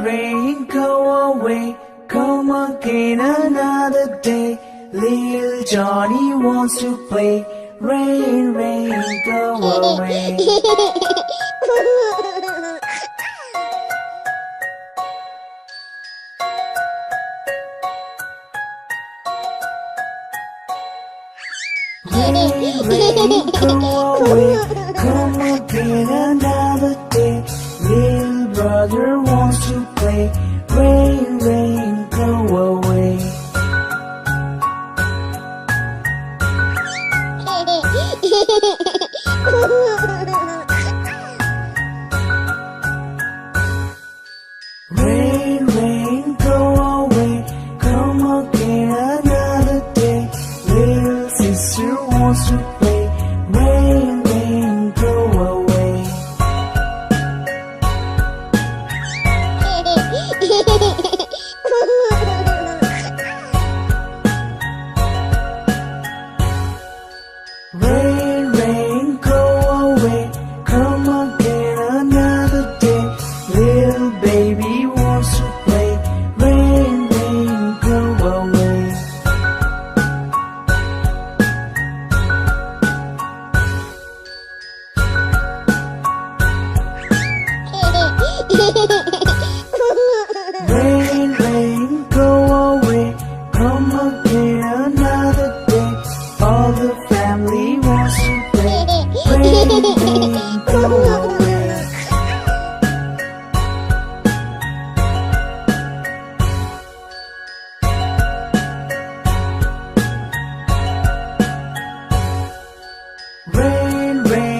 rain, go away. Come again another day. Little Johnny wants to play. Rain, rain, go away. Rain, rain, go away. Come again another day. Little brother wants to play. Rain, rain, go away. Rain, rain, go away. Come again another day. Little sister wants to play. Rain, rain, go away. Rain, rain, go away. Come again another day. Little baby wants to play. Rain, rain, go away. Rain, rain, go away. Come again another day. All the family wants to play. Rain, rain, go away. Rain, rain.